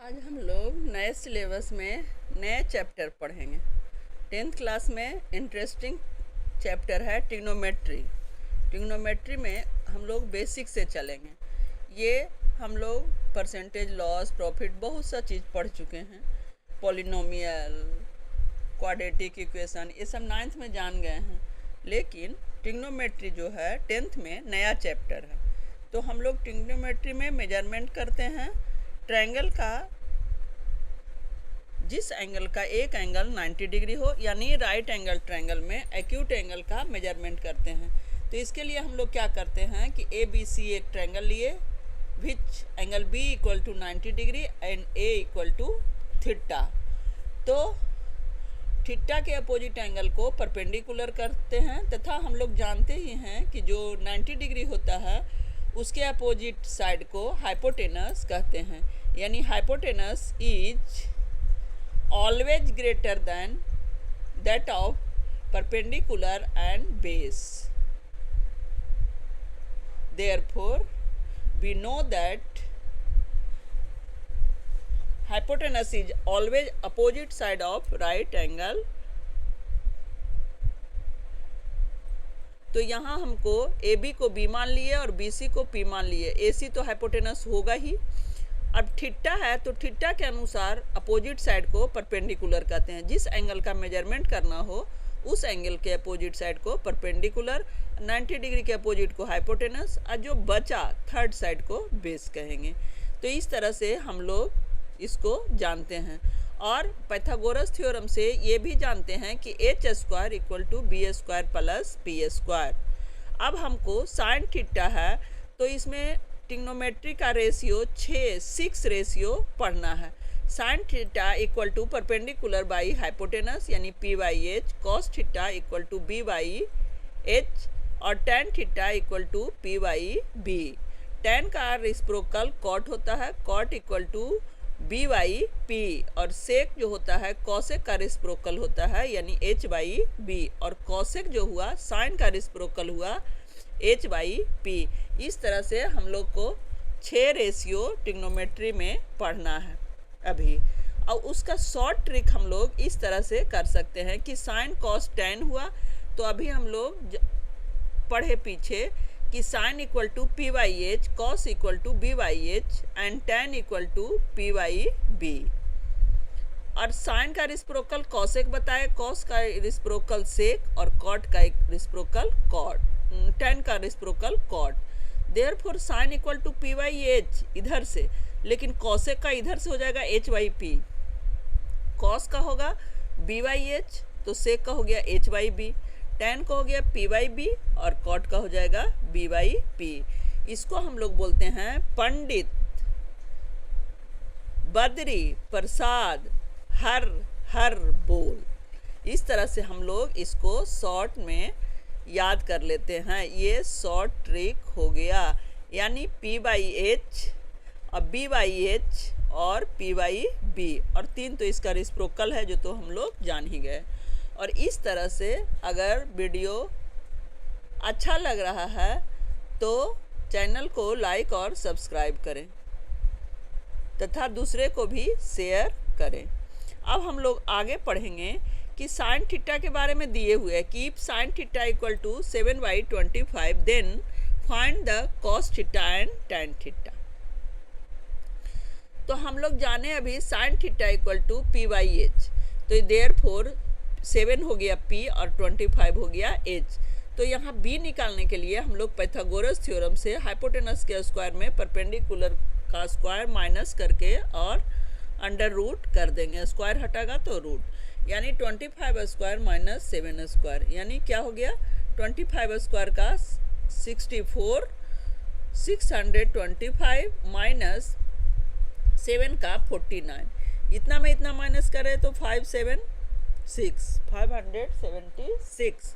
आज हम लोग नए सिलेबस में नए चैप्टर पढ़ेंगे। 10th क्लास में इंटरेस्टिंग चैप्टर है ट्रिग्नोमेट्री। ट्रिग्नोमेट्री में हम लोग बेसिक से चलेंगे। ये हम लोग परसेंटेज, लॉस, प्रॉफिट, बहुत सा चीज़ पढ़ चुके हैं। पॉलिनोमियल, क्वाड्रेटिक इक्वेशन, ये सब 9th में जान गए हैं। लेकिन ट्रिग्नोमेट्री जो है 10th में नया चैप्टर है। तो हम लोग ट्रिग्नोमेट्री में मेजरमेंट करते हैं ट्रायंगल का, जिस एंगल का एक एंगल 90 डिग्री हो, यानी राइट एंगल ट्रायंगल में एक्यूट एंगल का मेजरमेंट करते हैं। तो इसके लिए हम लोग क्या करते हैं कि ए बी सी एक ट्रायंगल लिए, which angle B equal to 90 degree and A equal to theta. तो थीटा के अपोजिट एंगल को परपेंडिकुलर करते हैं, तथा हम लोग जानते ही हैं कि जो 90 डिग्री होता है उसके अपोजिट साइड को हाइपोटेनस कहते हैं, यानी hypotenuse is always greater than that of perpendicular and base. Therefore, we know that hypotenuse is always opposite side of right angle। तो यहाँ हमको ए बी को बी मान लिए और बी सी को पी मान लिए। ए सी तो हाइपोटेनस होगा ही। अब थीटा है तो थीटा के अनुसार अपोजिट साइड को परपेंडिकुलर कहते हैं। जिस एंगल का मेजरमेंट करना हो उस एंगल के अपोजिट साइड को परपेंडिकुलर, 90 डिग्री के अपोजिट को हाइपोटेनस, और जो बचा थर्ड साइड को बेस कहेंगे। तो इस तरह से हम लोग इसको जानते हैं। और पाइथागोरस थ्योरम से ये भी जानते हैं कि H square equal to B square plus P square. अब हमको साइन थीटा है तो इसमें ट्रिग्नोमेट्री का रेशियो 6 रेशियो पढ़ना है। Sine theta equal to perpendicular by hypotenuse यानी P by H, cos theta equal to B by H, और tan theta equal to P by B. Tan का रेसिप्रोकल कॉट होता है, cot equal to B by P, और sec जो होता है cosec का रेसिप्रोकल होता है यानी एच बाई बी, और कॉसेक जो हुआ साइन का रेसिप्रोकल हुआ एच बाई पी। इस तरह से हम लोग को 6 रेशियो ट्रिग्नोमेट्री में पढ़ना है अभी। और उसका शॉर्ट ट्रिक हम लोग इस तरह से कर सकते हैं कि साइन कॉस टेन हुआ तो अभी हम लोग पढ़े पीछे कि sine equal to P by H, cos equal to B by H and tan equal to P by B. और साइन का रिस्प्रोकल कॉसेक बताए, कॉस का रिस्प्रोकल सेक, और कॉट का रिस्प्रोकल कॉट, टेन का reciprocal cot. Therefore sine equal to P by H इधर से, लेकिन कॉसेक का इधर से हो जाएगा एच बाई पी। कॉस का होगा बी बाई एच तो सेक का हो गया एच बाई बी, टेन का हो गया पी बाई बी, और कॉट का हो जाएगा बी बाई पी। इसको हम लोग बोलते हैं पंडित बद्री प्रसाद हर हर बोल। इस तरह से हम लोग इसको शॉर्ट में याद कर लेते हैं। ये शॉर्ट ट्रिक हो गया, यानी पी बाई एच और बी बाई एच और पी बाई बी, और 3 तो इसका रिस्प्रोकल है जो तो हम लोग जान ही गए। और इस तरह से अगर वीडियो अच्छा लग रहा है तो चैनल को लाइक और सब्सक्राइब करें तथा दूसरे को भी शेयर करें। अब हम लोग आगे पढ़ेंगे कि साइन थीटा के बारे में दिए हुए है कि sine theta equal to 7/25 then find the cos theta and tan theta. तो हम लोग जाने अभी sine theta equal to P by H, तो देयरफॉर 7 हो गया पी और 25 हो गया एच। तो यहाँ बी निकालने के लिए हम लोग पाइथागोरस थ्योरम से हाइपोटेनस के स्क्वायर में परपेंडिकुलर का स्क्वायर माइनस करके और अंडर रूट कर देंगे। स्क्वायर हटागा तो रूट, यानी 25 स्क्वायर माइनस 7 स्क्वायर, यानी क्या हो गया 25 स्क्वायर का 64, 625 माइनस 7 का 49। इतना में इतना माइनस करें तो 576।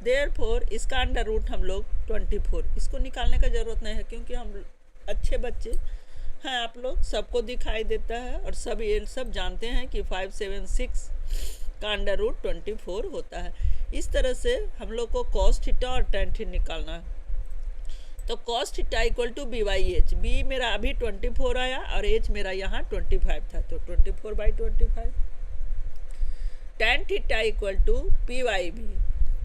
देयरफॉर इसका अंडर रूट हम लोग 24, इसको निकालने का ज़रूरत नहीं है क्योंकि हम अच्छे बच्चे हैं, आप लोग सबको दिखाई देता है और सब ये सब जानते हैं कि 576 का अंडर रूट 24 होता है। इस तरह से हम लोग को कॉस थीटा और टेन थीटा निकालना है। तो cos theta equal to B by H, B मेरा अभी 24 आया और एच मेरा यहाँ 25 था, तो 24/25। tan theta equal to P by B,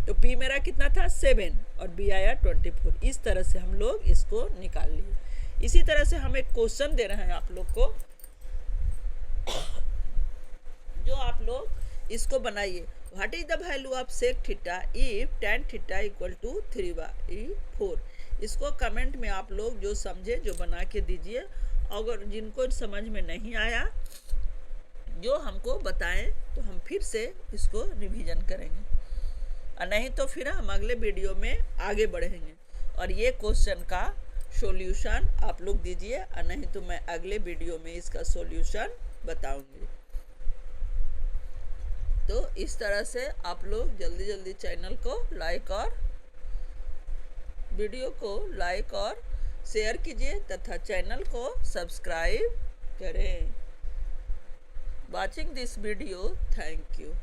तो पी मेरा कितना था 7 और बी आया 24। इस तरह से हम लोग इसको निकाल लिए। इसी तरह से हम एक क्वेश्चन दे रहे हैं आप लोग को, जो आप लोग इसको बनाइए। What is the value of sec theta if tan theta equal to 3/4। इसको कमेंट में आप लोग जो समझे जो बना के दीजिए। अगर जिनको समझ में नहीं आया जो हमको बताएं तो हम फिर से इसको रिवीजन करेंगे, और नहीं तो फिर हम अगले वीडियो में आगे बढ़ेंगे। और ये क्वेश्चन का सॉल्यूशन आप लोग दीजिए, और नहीं तो मैं अगले वीडियो में इसका सॉल्यूशन बताऊंगी। तो इस तरह से आप लोग जल्दी जल्दी चैनल को लाइक और वीडियो को लाइक और शेयर कीजिए तथा चैनल को सब्सक्राइब करें। Watching this video, thank you.